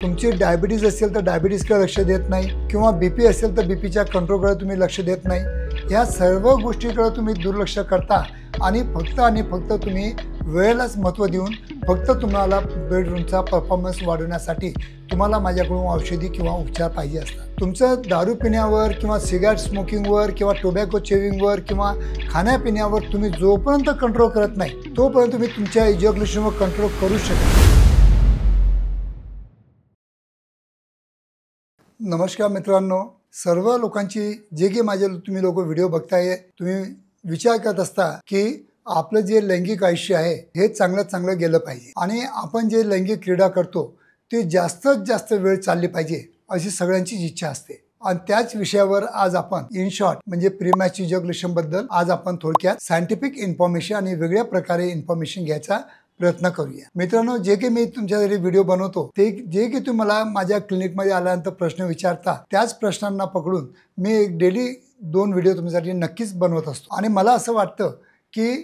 तुमची डायबिटीज असेल तर डायबिटीजकडे लक्ष देत नाही, किंवा बीपी असेल तर बीपीच्या कंट्रोलकडे तुम्ही लक्ष देत नाही। या सर्व गोष्टीकडे तुम्ही दुर्लक्ष करता आणि फक्त तुम्ही वेळेलाच महत्त्व देऊन फक्त तुम्हाला बेडरूमचा परफॉर्मन्स वाढवण्यासाठी तुम्हाला माझ्याकडून औषधी किंवा उपचार पाहिजे असतात। तुमचं दारू पिण्यावर किंवा सिगारेट स्मोकिंगवर किंवा टोबॅको चेविंगवर किंवा खाण्यापिण्यावर तुम्ही जोपर्यंत कंट्रोल करत नाही तोपर्यंत तुम्ही तुमच्या इजॅक्युलेशनवर कंट्रोल करू शकत नाही। नमस्कार मित्रांनो, सर्व लोकांची जे की माझे तुम्ही लोक व्हिडिओ बघताय, तुम्ही विचार करत असता की आपलं जे लैंगिक आयुष्य आहे हे चांगलं गेलं पाहिजे आणि आपण जे लैंगिक क्रीडा करतो ते जास्तीत जास्त वेळ चालली पाहिजे अशी सगळ्यांचीच इच्छा असते। आणि त्याच विषयावर आज आपण इन शॉर्ट म्हणजे प्रीमॅच्युअर इजॅक्युलेशन बद्दल आज आपण थोडक्यात सायंटिफिक इन्फॉर्मेशन आणि वेगळ्या प्रकारे इन्फॉर्मेशन घ्यायचा प्रयत्न करूया। मित्रांनो, जे की मी तुमच्यासाठी व्हिडिओ बनवतो ते जे की तुम्ही मला माझ्या क्लिनिकमध्ये आल्यानंतर प्रश्न विचारता त्याच प्रश्नांना पकडून मी एक डेली 2 व्हिडिओ तुमच्यासाठी नक्कीच बनवत असतो। आणि मला असं वाटतं की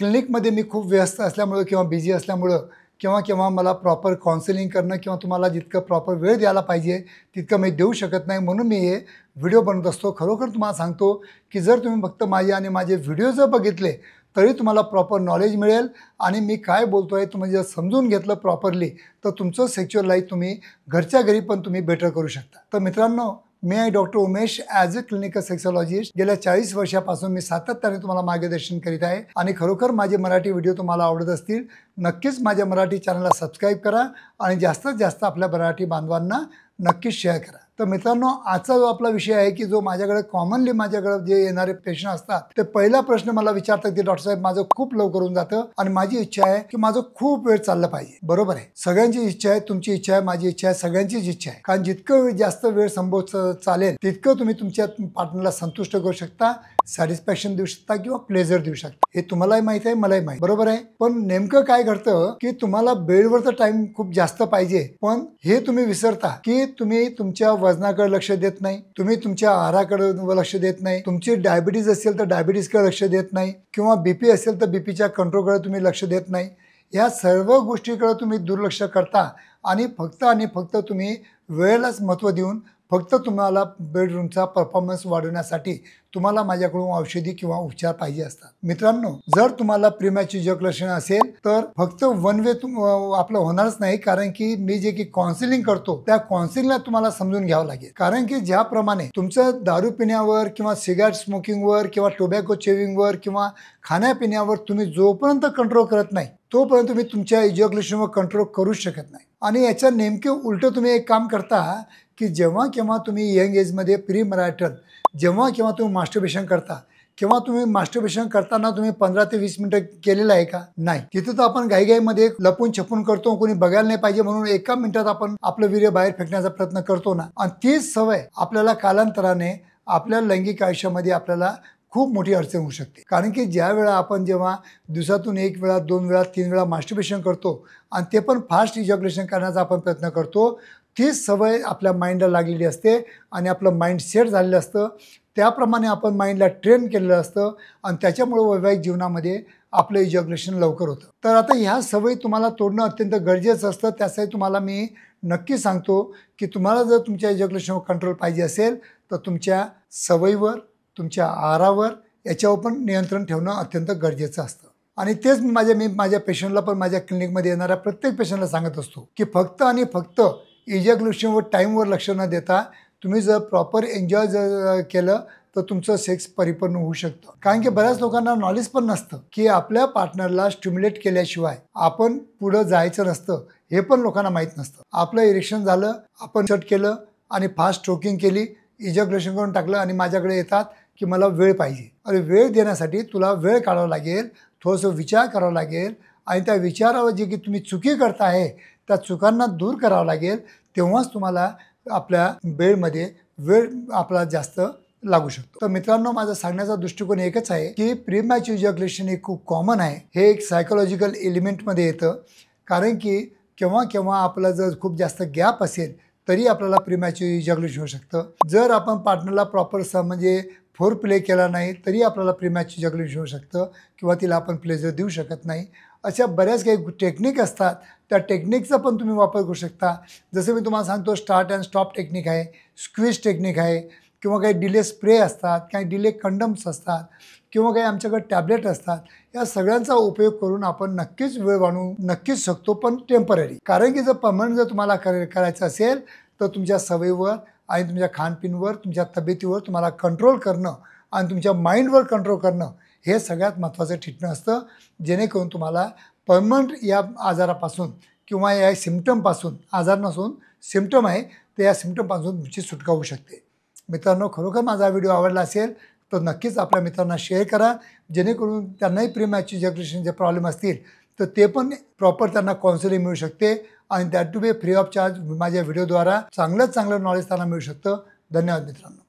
क्लिनिकमध्ये मी खूप व्यस्त असल्यामुळे किंवा बिझी असल्यामुळे किंवा मला प्रॉपर काउन्सिलिंग करणं किंवा तुम्हाला जितकं प्रॉपर वेळ द्यायला पाहिजे तितकं मी देऊ शकत नाही, म्हणून मी हे व्हिडिओ बनवत असतो। खरोखर तुम्हाला सांगतो की जर तुम्ही फक्त माझे आणि माझे व्हिडिओ जर बघितले तरी तुम्हाला प्रॉपर नॉलेज मिळेल आणि मी काय बोलतोय तुम्ही जर समजून घेतलं प्रॉपरली तर तुमचं सेक्शुअल लाईफ तुम्ही घरच्या घरी पण तुम्ही बेटर करू शकता। तर मित्रांनो, मी आहे doctor Umesh, as a clinical sexologist. गेल्या 40 वर्षापासून मी सातत्याने तुम्हाला मार्गदर्शन करीत आहे आणि खरोखर माझे मराठी व्हिडिओ तुम्हाला आवडत असतील नक्कीच माझ्या मराठी चॅनलला सबस्क्राईब करा आणि जास्तीत जास्त आपल्या मराठी बांधवांना नक्कीच शेअर करा। तर मित्रांनो, आजचा जो आपला विषय आहे की जो माझ्याकडे कॉमनली माझ्याकडे जे येणारे पेशंट असतात ते पहिला प्रश्न मला विचारतात की डॉक्टर साहेब माझं खूप लवकर होऊन जातं आणि माझी इच्छा आहे की माझं खूप वेळ चाललं पाहिजे। बरोबर आहे, सगळ्यांची इच्छा आहे, तुमची इच्छा आहे, माझी इच्छा आहे, सगळ्यांचीच इच्छा आहे। कारण जितकं जास्त वेळ संभव चालेल तितकं तुम्ही तुमच्या पार्टनरला संतुष्ट करू शकता, सॅटिस्फॅक्शन देऊ शकता किंवा प्लेजर देऊ शकता। हे तुम्हालाही माहिती आहे, मलाही माहिती, बरोबर आहे। पण नेमकं काय घडतं की तुम्हाला बेडवरचा टाइम खूप जास्त पाहिजे, पण हे तुम्ही विसरता की तुम्ही तुमच्या वजनाकडे लक्ष देत नाही, तुम्ही तुमच्या आहाराकडे लक्ष देत नाही, तुमची डायबिटीज असेल तर डायबिटीजकडे लक्ष देत नाही, किंवा बीपी असेल तर बीपीच्या कंट्रोलकडे तुम्ही लक्ष देत नाही। या सर्व गोष्टीकडे तुम्ही दुर्लक्ष करता आणि फक्त तुम्ही वेळेलाच महत्त्व देऊन फक्त तुम्हाला बेडरूमचा परफॉर्मन्स वाढवण्यासाठी तुम्हाला माझ्याकडून औषधी किंवा उपचार पाहिजे असतात। मित्रांनो, जर तुम्हाला प्रीमॅच्युअर इजॅक्युलेशन असेल तर फक्त वन वे आपलं होणारच नाही, कारण की मी जे की काउन्सिलिंग करतो त्या काउन्सिलिंगला तुम्हाला समजून घ्यावं लागेल। कारण की ज्याप्रमाणे तुमचं दारू पिण्यावर किंवा सिगारेट स्मोकिंगवर किंवा टोबॅको चेविंगवर किंवा खाण्यापिण्यावर तुम्ही जोपर्यंत कंट्रोल करत नाही तोपर्यंत तुम्ही तुमच्या इजॅक्युलेशनवर कंट्रोल करू शकत नाही। आणि याच्या नेमके उलट तुम्ही एक काम करता की जेव्हा तुम्ही यंग एजमध्ये प्री मॅरिटल जेव्हा तुम्ही मास्टरबेशन करता किंवा तुम्ही मास्टरबेशन करताना तुम्ही 15 ते 20 मिनिटं केलेलं आहे का? नाही। तिथे तर आपण घाईमध्ये लपून छपून करतो, कोणी बघायला नाही पाहिजे म्हणून एका मिनिटात आपण आपलं वीर्य बाहेर फेकण्याचा प्रयत्न करतो ना। आणि तीच सवय आपल्याला कालांतराने आपल्या लैंगिक आयुष्यामध्ये आपल्याला खूप मोठी अडचण होऊ शकते। कारण की ज्या वेळा आपण जेव्हा दिवसातून 1 वेळा 2 वेळा 3 वेळा मास्टरबेशन करतो आणि ते पण फास्ट इजॅक्युलेशन करण्याचा आपण प्रयत्न करतो, तीच सवय आपल्या माइंडला लागलेली असते आणि आपलं माइंड सेट झालेलं असतं, त्याप्रमाणे आपण माइंडला ट्रेन केलेलं असतं आणि त्याच्यामुळे वैवाहिक जीवनामध्ये आपलं इजॅक्युलेशन लवकर होतं। तर आता ह्या सवयी तुम्हाला तोडणं अत्यंत गरजेचं असतं। त्यासाठी तुम्हाला मी नक्की सांगतो की तुम्हाला जर तुमच्या इजॅक्युलेशनवर कंट्रोल पाहिजे असेल तर तुमच्या सवयीवर, तुमच्या आहारावर याच्यावर पण नियंत्रण ठेवणं अत्यंत गरजेचं असतं। आणि तेच मी माझ्या पेशंटला पण माझ्या क्लिनिकमध्ये येणाऱ्या प्रत्येक पेशंटला सांगत असतो की फक्त इजॅक्युलेशनवर टाईमवर लक्ष न देता तुम्ही जर प्रॉपर एन्जॉय जर केलं तर तुमचं सेक्स परिपूर्ण होऊ शकतं। कारण की बऱ्याच लोकांना नॉलेज पण नसतं की आपल्या पार्टनरला स्टिम्युलेट केल्याशिवाय आपण पुढं जायचं नसतं, हे पण लोकांना माहीत नसतं। आपलं इरेक्शन झालं, आपण शट केलं आणि फास्ट स्ट्रोकिंग केली, इजॅक्युलेशन करून टाकलं आणि माझ्याकडे येतात की मला वेळ पाहिजे। अरे वेळ देण्यासाठी तुला वेळ काढावा लागेल, थोडंसं विचार करावा लागेल आणि त्या विचारावर जे की तुम्ही चुकी करताय त्या चुकांना दूर करावं लागेल, तेव्हाच तुम्हाला आपल्या बेडमध्ये वेळ आपला जास्त लागू शकतो। तर मित्रांनो, माझा सांगण्याचा दृष्टिकोन एकच आहे की प्रीमॅच्युअर इजॅक्युलेशन हे खूप कॉमन आहे, हे एक सायकोलॉजिकल एलिमेंटमध्ये येतं। कारण की केव्हा आपला जर खूप जास्त गॅप असेल तरी आपल्याला प्रीमॅच्युअर इजॅक्युलेशन होऊ शकतं। जर आपण पार्टनरला प्रॉपर म्हणजे फोर प्ले केला नाही तरी आपल्याला प्रीमॅच्युअर इजॅक्युलेशन होऊ शकतं किंवा तिला आपण प्लेजर देऊ शकत नाही। अशा बऱ्याच काही टेक्निक असतात, त्या टेक्निकचा पण तुम्ही वापर करू शकता. जसं मी तुम्हाला सांगतो स्टार्ट अँड स्टॉप टेक्निक आहे, स्क्वीज टेक्निक आहे, किंवा काही डिले स्प्रे असतात, काही डिले कंडम्स असतात, किंवा काही आमच्याकडे टॅबलेट असतात. या सगळ्यांचा उपयोग करून आपण नक्कीच वेळ वाढवू नक्कीच शकतो, पण टेम्पररी. कारण की जर परमनंट जर तुम्हाला करायचं असेल तर तुमच्या सवयीवर आणि तुमच्या खानपिनवर, तुमच्या तब्येतीवर तुम्हाला कंट्रोल करणं आणि तुमच्या माइंडवर कंट्रोल करणं हे सगळ्यात महत्त्वाचं ट्रीटमेंट असतं, जेणेकरून तुम्हाला परमनंट या आजारापासून किंवा या सिम्पटमपासून, आजार नसून सिम्पटम आहे, तर या सिम्पटमपासून तुमची सुटका होऊ शकते. मित्रांनो, खरोखर माझा व्हिडिओ आवडला असेल तर नक्कीच आपल्या मित्रांना शेअर करा, जेणेकरून त्यांनाही प्री इजॅक्युलेशनचे प्रॉब्लेम असतील तर ते पण प्रॉपर त्यांना काउन्सिलिंग मिळू शकते आणि that to be free of charge. माझ्या व्हिडिओद्वारा चांगलं नॉलेज त्यांना मिळू शकतं. धन्यवाद मित्रांनो.